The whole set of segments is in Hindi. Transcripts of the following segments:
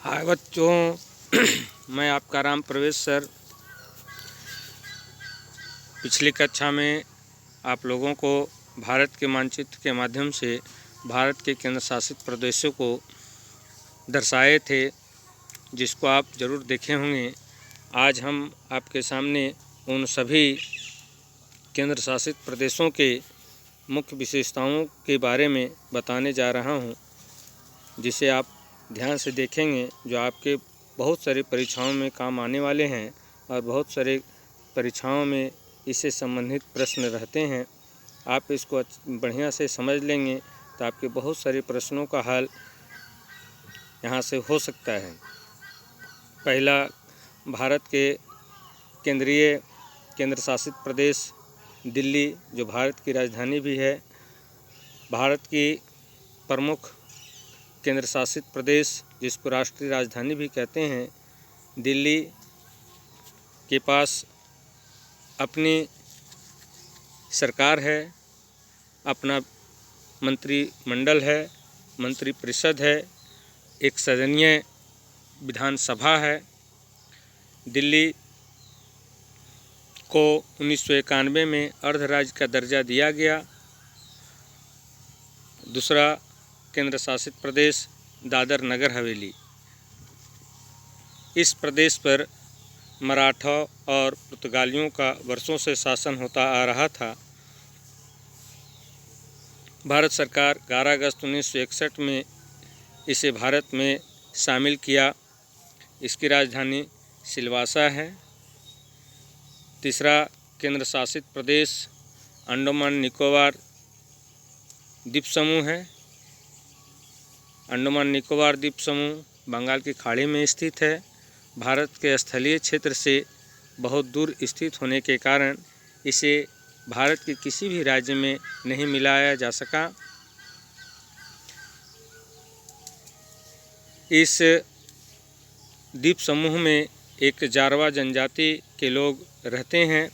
हाय बच्चों, मैं आपका राम प्रवेश सर। पिछली कक्षा में आप लोगों को भारत के मानचित्र के माध्यम से भारत के केंद्र शासित प्रदेशों को दर्शाए थे, जिसको आप ज़रूर देखे होंगे। आज हम आपके सामने उन सभी केंद्र शासित प्रदेशों के मुख्य विशेषताओं के बारे में बताने जा रहा हूं, जिसे आप ध्यान से देखेंगे, जो आपके बहुत सारी परीक्षाओं में काम आने वाले हैं और बहुत सारे परीक्षाओं में इससे संबंधित प्रश्न रहते हैं। आप इसको बढ़िया से समझ लेंगे तो आपके बहुत सारे प्रश्नों का हल यहाँ से हो सकता है। पहला, भारत के केंद्र शासित प्रदेश दिल्ली, जो भारत की राजधानी भी है। भारत की प्रमुख केंद्र शासित प्रदेश, जिसको राष्ट्रीय राजधानी भी कहते हैं, दिल्ली के पास अपनी सरकार है, अपना मंत्रिमंडल है, मंत्रिपरिषद है, एक सदनीय विधानसभा है। दिल्ली को 1991 में अर्धराज्य का दर्जा दिया गया। दूसरा केंद्र शासित प्रदेश दादर नगर हवेली। इस प्रदेश पर मराठा और पुर्तगालियों का वर्षों से शासन होता आ रहा था। भारत सरकार 11 अगस्त 1961 में इसे भारत में शामिल किया। इसकी राजधानी सिलवासा है। तीसरा केंद्र शासित प्रदेश अंडमान निकोबार द्वीप समूह है। अंडमान निकोबार द्वीप समूह बंगाल की खाड़ी में स्थित है। भारत के स्थलीय क्षेत्र से बहुत दूर स्थित होने के कारण इसे भारत के किसी भी राज्य में नहीं मिलाया जा सका। इस द्वीप समूह में एक जारवा जनजाति के लोग रहते हैं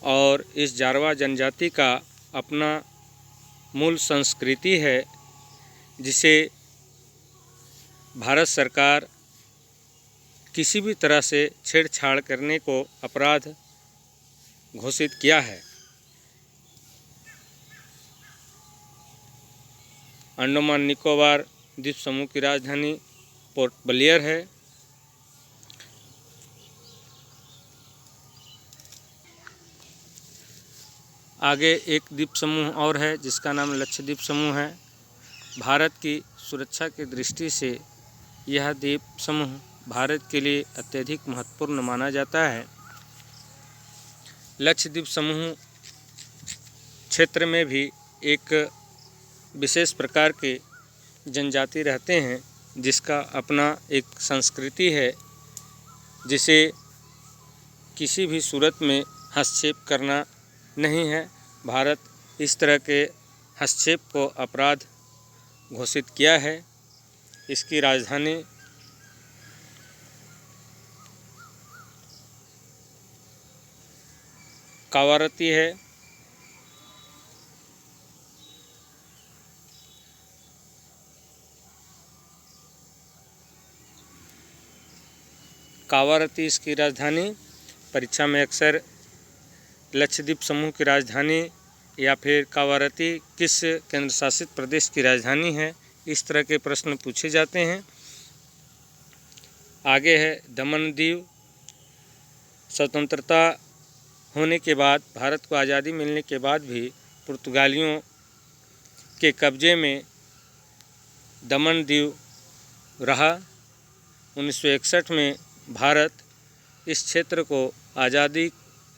और इस जारवा जनजाति का अपना मूल संस्कृति है, जिसे भारत सरकार किसी भी तरह से छेड़छाड़ करने को अपराध घोषित किया है। अंडमान निकोबार द्वीप समूह की राजधानी पोर्ट ब्लेयर है। आगे एक द्वीप समूह और है, जिसका नाम लक्षद्वीप समूह है। भारत की सुरक्षा की दृष्टि से यह द्वीप समूह भारत के लिए अत्यधिक महत्वपूर्ण माना जाता है। लक्षद्वीप समूह क्षेत्र में भी एक विशेष प्रकार के जनजाति रहते हैं, जिसका अपना एक संस्कृति है, जिसे किसी भी सूरत में हस्तक्षेप करना नहीं है। भारत इस तरह के हस्तक्षेप को अपराध घोषित किया है। इसकी राजधानी कावारती है। कावारती इसकी राजधानी। परीक्षा में अक्सर लक्षद्वीप समूह की राजधानी या फिर कावारती किस केंद्र शासित प्रदेश की राजधानी है, इस तरह के प्रश्न पूछे जाते हैं। आगे है दमन दीव। स्वतंत्रता होने के बाद, भारत को आज़ादी मिलने के बाद भी पुर्तगालियों के कब्जे में दमन दीव रहा। 1961 में भारत इस क्षेत्र को आज़ादी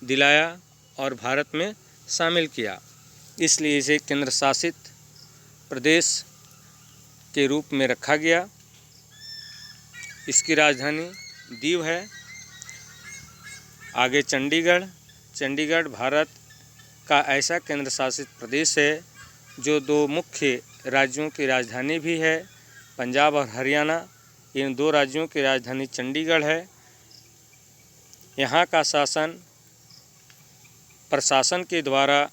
दिलाया और भारत में शामिल किया, इसलिए इसे केंद्र शासित प्रदेश के रूप में रखा गया। इसकी राजधानी दीव है। आगे चंडीगढ़ भारत का ऐसा केंद्र शासित प्रदेश है जो दो मुख्य राज्यों की राजधानी भी है। पंजाब और हरियाणा, इन दो राज्यों की राजधानी चंडीगढ़ है। यहाँ का शासन प्रशासन के द्वारा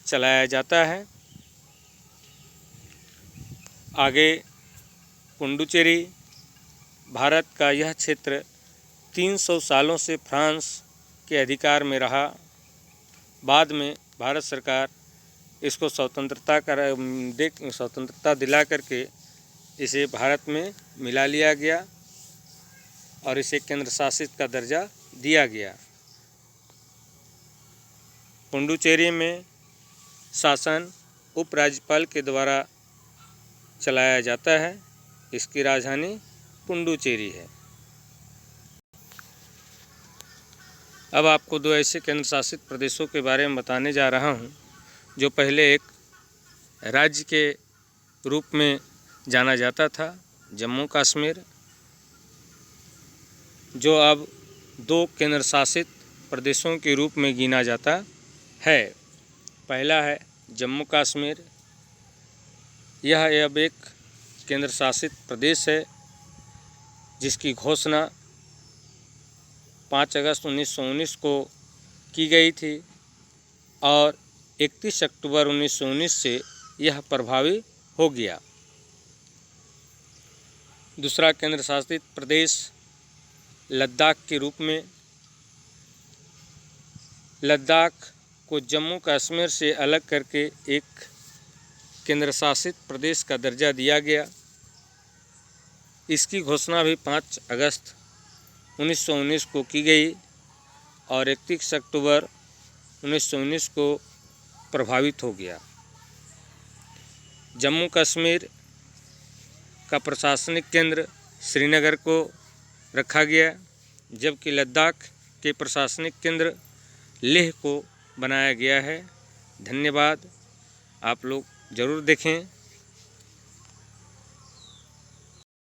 चलाया जाता है। आगे पुडुचेरी भारत का यह क्षेत्र 300 सालों से फ्रांस के अधिकार में रहा। बाद में भारत सरकार इसको स्वतंत्रता दिला करके इसे भारत में मिला लिया गया और इसे केंद्र शासित का दर्जा दिया गया। पुडुचेरी में शासन उपराज्यपाल के द्वारा चलाया जाता है। इसकी राजधानी पुडुचेरी है। अब आपको दो ऐसे केंद्र शासित प्रदेशों के बारे में बताने जा रहा हूं जो पहले एक राज्य के रूप में जाना जाता था, जम्मू कश्मीर, जो अब दो केंद्र शासित प्रदेशों के रूप में गिना जाता है। पहला है जम्मू कश्मीर। यह अब एक केंद्र शासित प्रदेश है जिसकी घोषणा 5 अगस्त 1919 को की गई थी और 31 अक्टूबर 1919 से यह प्रभावी हो गया। दूसरा केंद्र शासित प्रदेश लद्दाख के रूप में, लद्दाख को जम्मू कश्मीर से अलग करके एक केंद्र शासित प्रदेश का दर्जा दिया गया। इसकी घोषणा भी 5 अगस्त 1919 को की गई और 31 अक्टूबर 1919 को प्रभावित हो गया। जम्मू कश्मीर का प्रशासनिक केंद्र श्रीनगर को रखा गया, जबकि लद्दाख के प्रशासनिक केंद्र लेह को बनाया गया है। धन्यवाद। आप लोग ज़रूर देखें।